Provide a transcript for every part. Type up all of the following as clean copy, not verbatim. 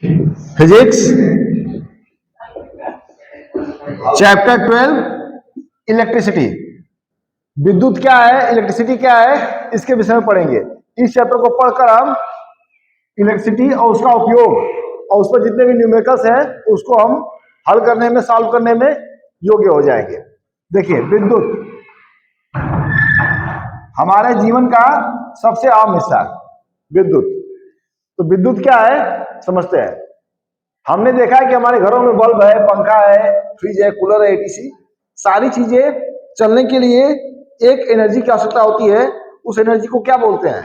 Physics chapter 12 electricity. विद्युत क्या है, इलेक्ट्रिसिटी क्या है, इसके विषय में पढ़ेंगे। इस चैप्टर को पढ़कर हम इलेक्ट्रिसिटी और उसका उपयोग और उस पर जितने भी न्यूमेरिकल्स हैं उसको हम हल करने में, सॉल्व करने में योग्य हो जाएंगे। देखिए, विद्युत हमारे जीवन का सबसे आम हिस्सा है विद्युत। तो विद्युत क्या है समझते हैं। हमने देखा है कि हमारे घरों में बल्ब है, पंखा है, फ्रिज है, कूलर है, एटीसी, सारी चीजें चलने के लिए एक एनर्जी की आवश्यकता होती है। उस एनर्जी को क्या बोलते हैं,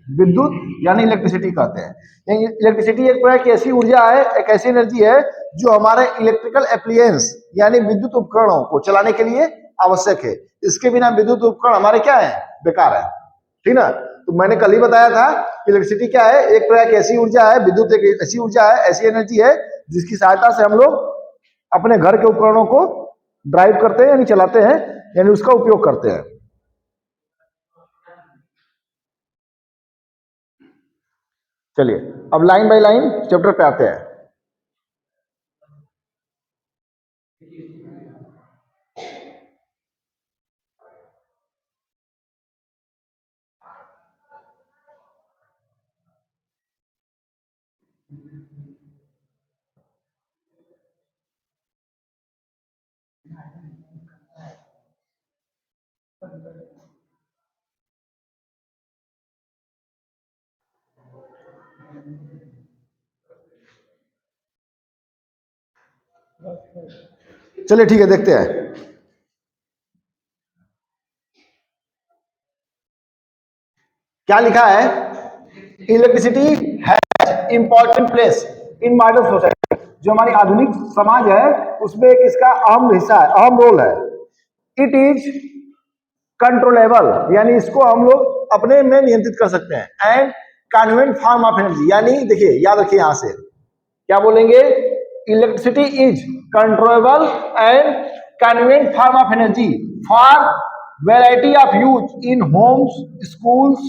विद्युत यानी इलेक्ट्रिसिटी कहते हैं। इलेक्ट्रिसिटी एक प्रकार की ऐसी ऊर्जा है, एक ऐसी एनर्जी है जो हमारे इलेक्ट्रिकल एप्लियंस यानी विद्युत उपकरणों को चलाने के लिए आवश्यक है। इसके बिना विद्युत उपकरण हमारे क्या है, बेकार है, ठीक ना। तो मैंने कल ही बताया था इलेक्ट्रिसिटी क्या है, एक प्रकार की ऐसी ऊर्जा है, विद्युत एक ऐसी ऊर्जा है, ऐसी एनर्जी है जिसकी सहायता से हम लोग अपने घर के उपकरणों को ड्राइव करते हैं यानी चलाते हैं, यानी उसका उपयोग करते हैं। चलिए अब लाइन बाय लाइन चैप्टर पे आते हैं। चलिए ठीक है, देखते हैं। क्या लिखा है, electricity has important place in modern society. जो हमारी आधुनिक समाज है उसमें एक इसका अहम हिस्सा है, अहम रोल है। इट इज कंट्रोलेबल यानी इसको हम लोग अपने में नियंत्रित कर सकते हैं। And convenient form of energy यानी देखिए, याद रखिए यहां से क्या बोलेंगे, electricity is controllable and convenient form of energy for variety of use in homes, schools,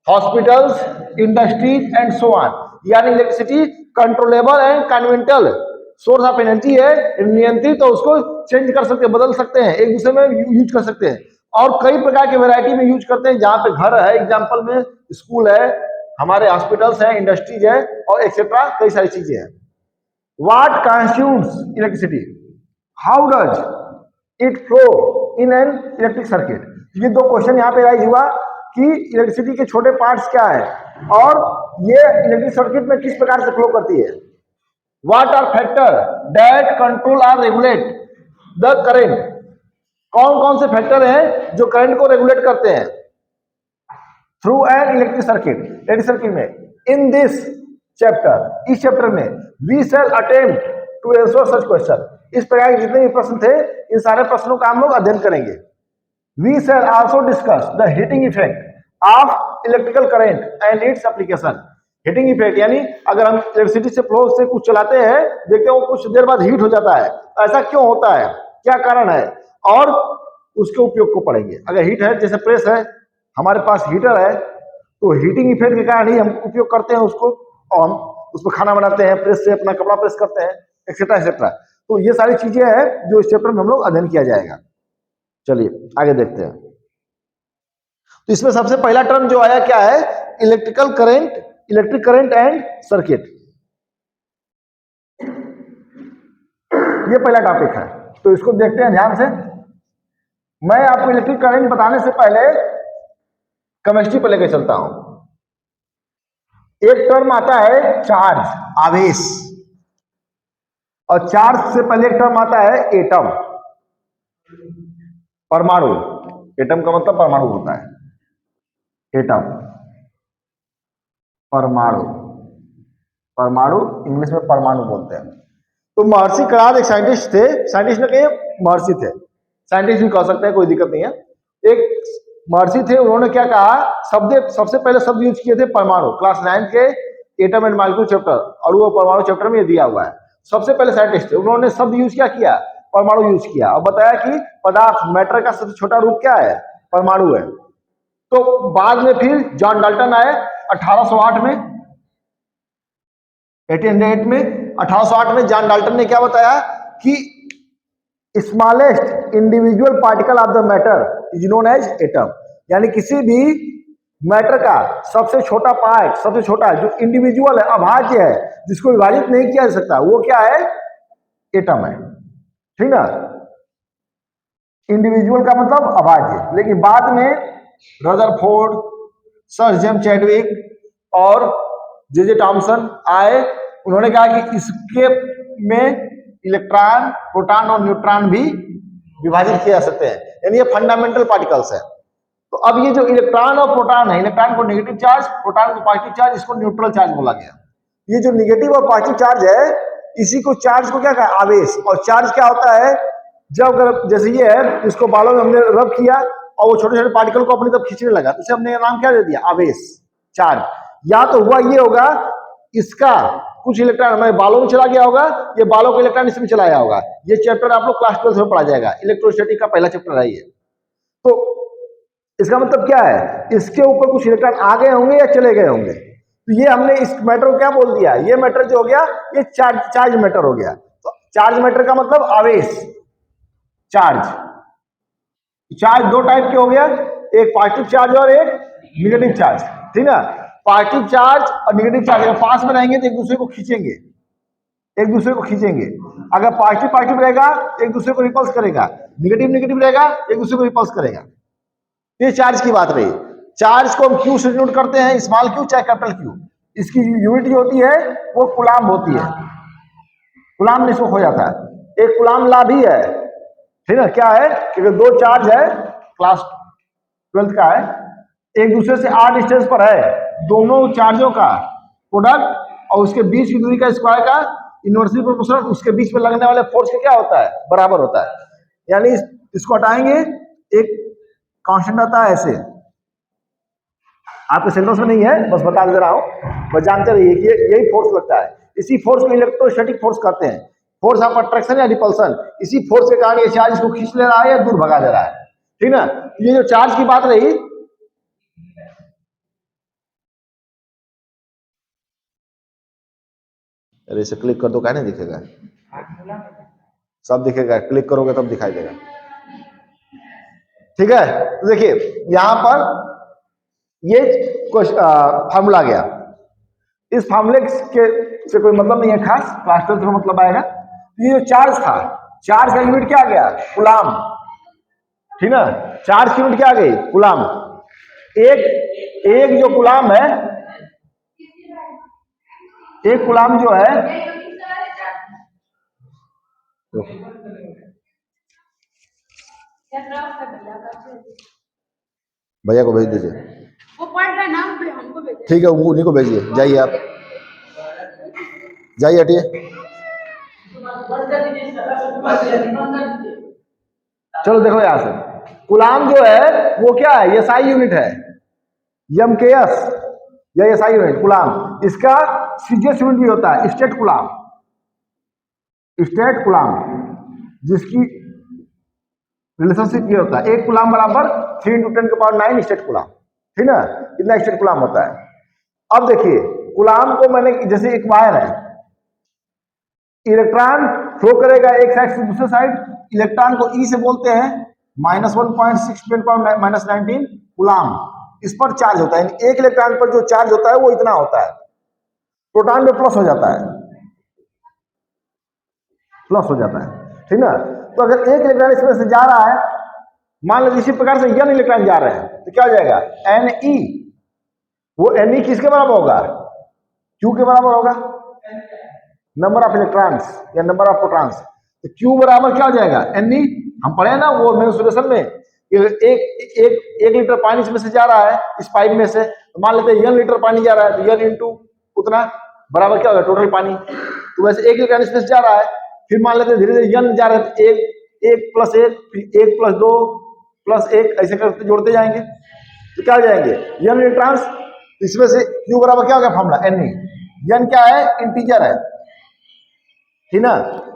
hospitals, industries and so on. यानी electricity controllable and conventional source of energy है, नियंत्रित, तो उसको चेंज कर सकते हैं, बदल सकते हैं, एक दूसरे में यूज कर सकते हैं और कई प्रकार के वैरायटी में यूज करते हैं। जहां पे घर है, एग्जांपल में स्कूल है, हमारे हॉस्पिटल्स है, इंडस्ट्रीज है और एक्सेट्रा कई सारी चीजें हैं। What constitutes electricity, how does it flow in an electric circuit. ये दो क्वेश्चन यहाँ पे राइज हुआ कि इलेक्ट्रिसिटी के छोटे पार्ट्स क्या है और ये इलेक्ट्रिक सर्किट में किस प्रकार से फ्लो करती है। What are factor that control or regulate the current. कौन कौन से फैक्टर हैं जो करंट को रेगुलेट करते हैं through an electric circuit, electric circuit में। इन दिस चैप्टर, इस चैप्टर में we shall attempt to answer such question. इस प्रकार के जितने भी प्रश्न थे इन सारे प्रश्नों का हम लोग अध्ययन करेंगे। We shall also discuss the heating effect of electrical current and its application. Heating effect यानी अगर हम इलेक्ट्रिसिटी से फ्लो से कुछ चलाते हैं, देखते हैं वो कुछ देर बाद हीट हो जाता है, ऐसा क्यों होता है, क्या कारण है, और उसके उपयोग को पढ़ेंगे। अगर हीट है, जैसे प्रेस है, हमारे पास हीटर है, तो हीटिंग इफेक्ट के कारण ही हम उपयोग करते हैं उसको, और हम उसमें खाना बनाते हैं, प्रेस से अपना कपड़ा प्रेस करते हैं, एक्सेट्रा एक्सेट्रा। तो ये सारी चीजें हैं जो इस चैप्टर में हम लोग अध्ययन किया जाएगा। चलिए आगे देखते हैं। तो इसमें सबसे पहला टर्म जो आया क्या है, electrical current, electric current and circuit. ये पहला टॉपिक है, तो इसको देखते हैं ध्यान से। मैं आपको इलेक्ट्रिक करंट बताने से पहले केमिस्ट्री पर लेकर चलता हूं। एक टर्म आता है चार्ज, आवेश, और चार्ज से पहले एक टर्म आता है एटम, परमाणु। एटम का मतलब परमाणु होता है, एटम, परमाणु, परमाणु इंग्लिश में परमाणु बोलते हैं। तो महर्षि कराद एक साइंटिस्ट थे, साइंटिस्ट ने कहे महर्षि थे, साइंटिस्ट भी कह सकते हैं, कोई दिक्कत नहीं है। एक महर्षि थे, उन्होंने क्या कहा, शब्द सबसे पहले शब्द यूज किए थे परमाणु, क्लास 9 के एटम एंड मॉलिक्यूल चैप्टर, और वो परमाणु चैप्टर में ये दिया हुआ है। सबसे पहले साइंटिस्ट थे, उन्होंने शब्द यूज क्या किया, परमाणु यूज किया, और बताया कि पदार्थ, मैटर का सबसे छोटा रूप क्या है, परमाणु है। तो बाद में फिर जॉन डाल्टन आए 1808 में, 1808 में 1808 में जॉन डाल्टन ने क्या बताया कि smallest individual particle of the matter is known as atom, यानी किसी भी मैटर का सबसे छोटा पार्ट, सबसे छोटा जो इंडिविजुअल है, अभाज्य है, जिसको विभाजित नहीं किया जा सकता, वो क्या है? एटम है। ठीक ना? इंडिविजुअल का मतलब अभाज्य। लेकिन बाद में रदरफोर्ड, सर जेम्स चैडविक और जे थॉमसन आए, उन्होंने कहा कि इसके में इलेक्ट्रॉन, प्रोटॉन और न्यूट्रॉन भी विभाजित किए जा सकते हैं, यानी ये फंडामेंटल पार्टिकल्स है। तो अब ये जो इलेक्ट्रॉन और प्रोटॉन है, इलेक्ट्रॉन को नेगेटिव चार्ज, प्रोटॉन को पॉजिटिव चार्ज, इसको न्यूट्रल चार्ज बोला गया। ये जो नेगेटिव और पॉजिटिव चार्ज है, इसी को चार्ज को क्या कहा? आवेश। और चार्ज क्या होता है? जब जैसे ये है, इसको बालों में हमने रब किया और वो छोटे छोटे पार्टिकल को अपनी तरफ खींचने लगा, तो इसे हमने नाम क्या दे दिया? आवेश, चार्ज। या तो हुआ ये होगा, इसका कुछ इलेक्ट्रॉन हमारे बालों में चला गया होगा, ये बालों का इलेक्ट्रॉन इसमें चला गया होगा। ये चैप्टर आप लोग क्लास 12 में पढ़ा जाएगा, इलेक्ट्रोस्टैटिक का पहला चैप्टर है ये। तो इसका मतलब क्या है? इसके ऊपर कुछ इलेक्ट्रॉन आ गए होंगे या चले गए होंगे। तो ये हमने इस मैटर को क्या बोल दिया? ये मैटर जो हो गया, ये चार्ज मैटर हो गया। तो चार्ज मैटर का मतलब आवेश, चार्ज। चार्ज दो टाइप के हो गया, एक पॉजिटिव चार्ज और एक नेगेटिव चार्ज। ठीक है? पॉजिटिव चार्ज और नेगेटिव चार्ज अगर पास में रहेंगे तो एक दूसरे को खींचेंगे, एक दूसरे को खींचेंगे। अगर पॉजिटिव पॉजिटिव रहेगा एक दूसरे को रिपल्स करेगा, नेगेटिव नेगेटिव रहेगा एक दूसरे को रिपल्स करेगा। ये चार्ज की बात रही। चार्ज को हम क्यू से डिनोट करते हैं, स्मॉल क्यू चाहे कैपिटल क्यू। इसकी यूनिट जो होती है वो कूलाम होती है। कूलाम में इसको हो जाता है। एक कूलाम ला भी है। ठीक है? क्या है कि अगर दो चार्ज है, क्लास 12 का है, एक दूसरे से 8 डिस्टेंस पर है, दोनों चार्जों का प्रोडक्ट और उसके बीच की दूरी का स्क्वायर का इनवर्सली प्रोपोर्शनल उसके बीच में लगने वाले फोर्स का क्या होता है? बराबर होता है। यानी इसको हटाएंगे, एक कांस्टेंट आता है ऐसे, आपके सिलेबस में नहीं है, बस बता दे रहा हूं, बस जानते रहिए कि यही फोर्स लगता है। इसी फोर्स को इलेक्ट्रोस्टैटिक फोर्स कहते हैं, फोर्स ऑफ अट्रैक्शन या रिपल्सन। इसी फोर्स के कारण ये चार्ज इसको खींच ले रहा है या दूर भगा दे रहा है। ठीक ना? ये जो चार्ज की बात रही, अरे इसे क्लिक कर दो, क्या नहीं दिखेगा? सब दिखेगा, क्लिक करोगे तब दिखाई देगा। ठीक है? तो देखिए यहां पर ये फार्मूला गया। इस फार्मूले के से कोई मतलब नहीं है खास, क्लास 12 में मतलब आएगा। ये जो चार्ज था, चार्ज का यूनिट क्या आ गया? कूलाम। ठीक ना? चार्ज की यूनिट क्या आ गई? कूलाम। एक जो कूलाम है, एक कूलाम जो है, भैया को भेज दीजिए, वो पढ़ रहा है ना, हमको भेजिए। ठीक है, उन्हीं को भेजिए। जाइए आप, जाइए, हटिए। चलो देखो यहां से, कूलाम जो है वो क्या है? एसआई यूनिट है, एमकेएस या एसआई यूनिट कूलाम। इसका सीजीएस यूनिट भी होता है, स्टेट कूलाम। स्टेट कूलाम जिसकी रिलेशनशिप ये होता है, एक कूलाम बराबर 3 × 10⁹ स्टेट कूलाम। ठीक ना? इतना स्टेट कूलाम होता है। अब देखिए कूलाम को मैंने, जैसे एक वायर है, इलेक्ट्रॉन फ्लो करेगा एक साइड से दूसरे साइड, इलेक्ट्रॉन को ई से बोलते हैं -1.6 × 10⁻19 कूलाम। इस पर चार्ज होता है, एक इलेक्ट्रॉन पर जो चार्ज होता है वो इतना होता है। प्रोटॉन में प्लस हो जाता है, प्लस हो जाता है। ठीक ना? तो अगर एक इलेक्ट्रॉन इसमें से जा रहा है, मान लीजिए इसी प्रकार से n इलेक्ट्रॉन जा रहे हैं, तो क्या हो जाएगा? Ne। वो Ne किसके बराबर होगा? Q के बराबर होगा, नंबर ऑफ इलेक्ट्रॉन्स या नंबर ऑफ प्रोटॉन्स। तो Q बराबर क्या हो जाएगा? Ne। हम पढ़े ना वो मेंसुरेशन में, एक लीटर पानी इसमें से जा रहा है, इस पाइप में से, तो मान लेते हैं n लीटर पानी जा रहा है, तो n इंटू उतना बराबर क्या होगा? टोटल पानी। तो वैसे एक लीटर इसमें से जा रहा है, फिर मान लेते हैं धीरे धीरे n जा रहा है, तो 1 + 1 फिर 1 + 2 + 1 ऐसे करते जोड़ते जाएंगे, तो क्या हो जाएंगे? n electrons. इसमें से Q बराबर क्या हो गया? Formula Ne। n क्या है? इंटीजर है। ठीक ना?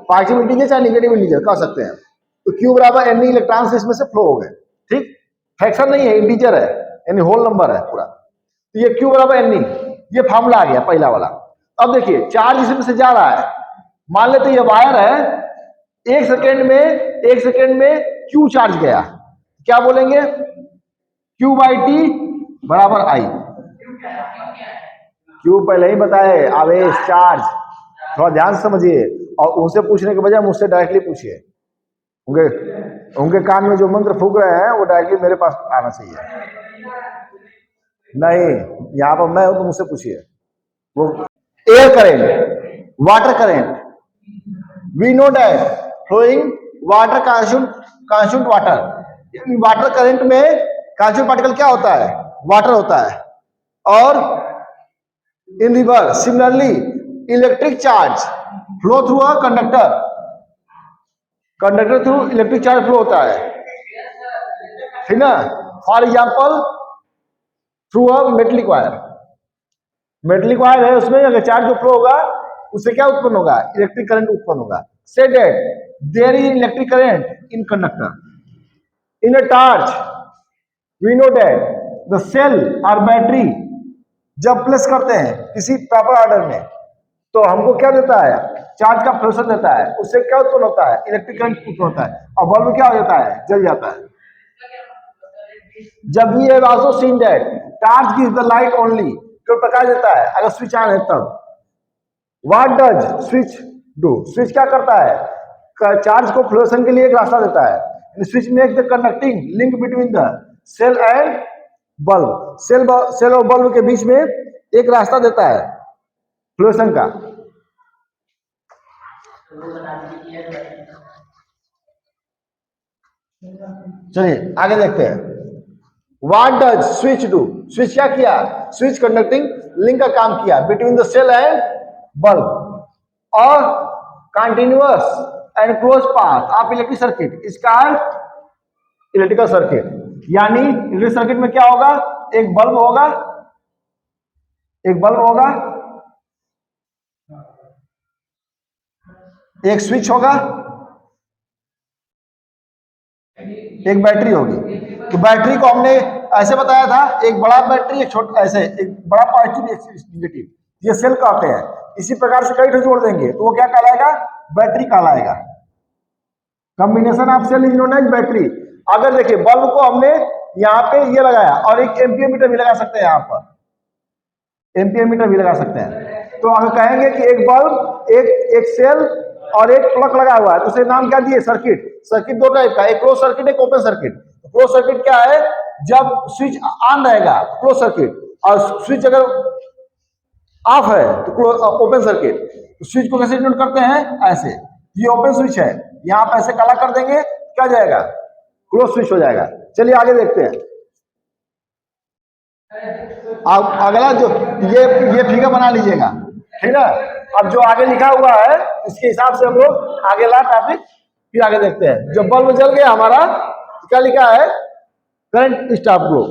पॉजिटिव इंटीजर चाहे नेगेटिव इंटीजर कह सकते हैं। तो Q बराबर Ne इलेक्ट्रॉन्स इसमें से फ्लो हो गए। ठीक, फ्रैक्शन नहीं है, इंटीजर है, यानी होल नंबर है पूरा। तो ये Q बराबर Ne, ये फार्मूला आ गया पहला वाला। अब देखिए चार्ज इसमें से जा रहा है, मान लेते ये वायर है, एक सेकेंड में क्यू चार्ज गया, क्या बोलेंगे, क्यू बाई टी बराबर आई। क्यू पहले ही बताए, आवेश, चार्ज, थोड़ा ध्यान से समझिए और उनसे पूछने के बजाय मुझसे डायरेक्टली पूछिए। उनके कान में जो मंत्र फूक रहे हैं वो डायरेक्टली मेरे पास आना चाहिए। नहीं, यहाँ पर मैं हूं तो मुझसे पूछिए। वो air current, water current, we know that flowing water consumed water. Water current में कंज्यूम्ड पार्टिकल क्या होता है, वाटर होता है। और in rivers similarly electric charge flow through a conductor through electric charge flow होता है, ठीक ना। For example through a metallic wire है, उसमें अगर चार्ज जो फ्लो होगा उससे क्या उत्पन्न होगा, इलेक्ट्रिक करंट उत्पन्न होगा। So that there is electric current in conductor. In a torch we know that the cell और बैटरी जब प्लेस करते हैं किसी प्रॉपर ऑर्डर में तो हमको क्या देता है, चार्ज का फ्लक्शन देता है, उससे क्या उत्पन्न होता है, इलेक्ट्रिक करंट उत्पन्न होता है, और बल्ब क्या हो जाता है, जल जाता है। जब we have also seen that torch gives the light only, केवल प्रकाश देता है अगर स्विच ऑन है तब। What does switch do, switch क्या करता है, चार्ज को फ्लक्शन के लिए एक रास्ता देता है। Switch make the conducting link between the cell and bulb, cell और बल्ब के बीच में एक रास्ता देता है फ्लक्शन का। चलिए आगे देखते हैं। What does switch do, switch क्या किया, स्विच कंडक्टिंग लिंक का काम किया between the cell and bulb और continuous and close path of electric circuit is called electrical circuit. यानी इलेक्ट्रिक सर्किट में क्या होगा, एक बल्ब होगा, एक स्विच होगा, एक बैटरी होगी। तो बैटरी को हमने ऐसे बताया था, एक बड़ा बैटरी, एक छोटा, ऐसे एक बड़ा पॉजिटिव एक नेगेटिव, ये सेल कहते हैं। इसी प्रकार से कई ठो जोड़ देंगे तो वो क्या कहलाएगा, बैटरी कहलाएगा। Combination of cell is known as battery. अगर देखिए बल्ब को हमने यहाँ पे ये लगाया और एक एम्पियर मीटर भी लगा सकते हैं, यहाँ पर एम्पियर मीटर भी लगा सकते हैं। तो अगर कहेंगे कि एक बल्ब, एक सेल और एक प्लग लगा हुआ है तो उसे नाम क्या दिए, सर्किट। सर्किट दो टाइप का, एक क्लोज सर्किट, एक ओपन सर्किट। क्लोज सर्किट क्या है, जब स्विच ऑन रहेगा क्लोज सर्किट, और स्विच अगर ऑफ है तो ओपन सर्किट। तो स्विच को कैसे डिनोट करते हैं, ऐसे, ये ओपन स्विच है, यहां पर ऐसे काला कर देंगे, क्या जाएगा, क्लोज स्विच हो जाएगा। चलिए आगे देखते हैं। अब अगला जो ये फिगर बना लीजिएगा, ठीक है। अब जो आगे लिखा हुआ है इसके हिसाब से हम लोग आगे ला टॉपिक फिर आगे देखते हैं। जब बल्ब जल गया हमारा, क्या लिखा है, current stop glow.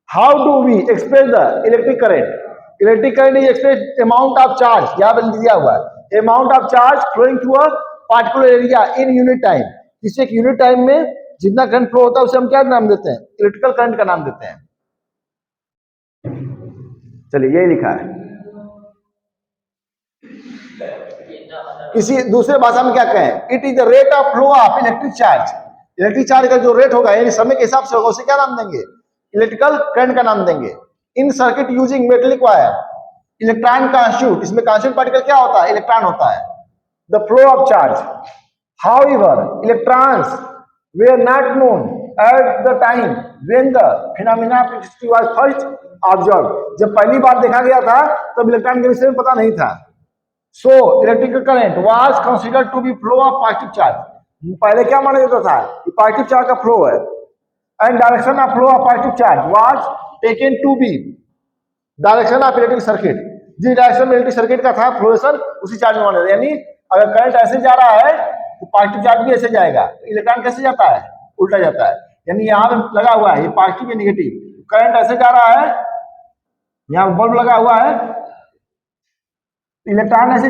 How do we express the electric current, electric current is express amount of charge, यहां पर दिया हुआ है, amount of charge flowing through a particular area in unit time. इसे एक यूनिट टाइम में जितना करंट फ्लो होता है उसे हम क्या नाम देते हैं, इलेक्ट्रिकल करंट का नाम देते हैं। चलिए यही लिखा है। किसी दूसरे भाषा में क्या कहें, it is the rate of flow of electric charge. Electric charge का जो रेट होगा यानी समय के हिसाब से होगा उसे क्या नाम देंगे, इलेक्ट्रिकल करंट का नाम देंगे। In circuit using metallic wire electron constitute, इसमें कंस्टिट्यूट पार्टिकल क्या होता है, इलेक्ट्रॉन होता है। The flow of charge, however electrons were not known at the time when the phenomena of electricity was first observed। जब पहली बार देखा गया था तब इलेक्ट्रॉन के विषय में पता नहीं था। So electrical current was considered to be flow of positive charge। पहले क्या माना जाता था कि पॉजिटिव चार्ज का फ्लो है। And direction of flow of positive charge was taken to be direction of electric circuit. जिस डायरेक्शन में इलेक्ट्रिक सर्किट का था फ्लोएशन उसी चार्ज में माना जाता है। यानी अगर करंट ऐसे जा रहा है तो पॉजिटिव चार्ज भी ऐसे जाएगा, तो इलेक्ट्रॉन कैसे जाता है, उल्टा जाता है। यानी यहाँ पे लगा हुआ है ये पॉजिटिव या नेगेटिव, करंट ऐसे जा रहा है, यहाँ बल्ब लगा हुआ है, इलेक्ट्रॉन ऐसे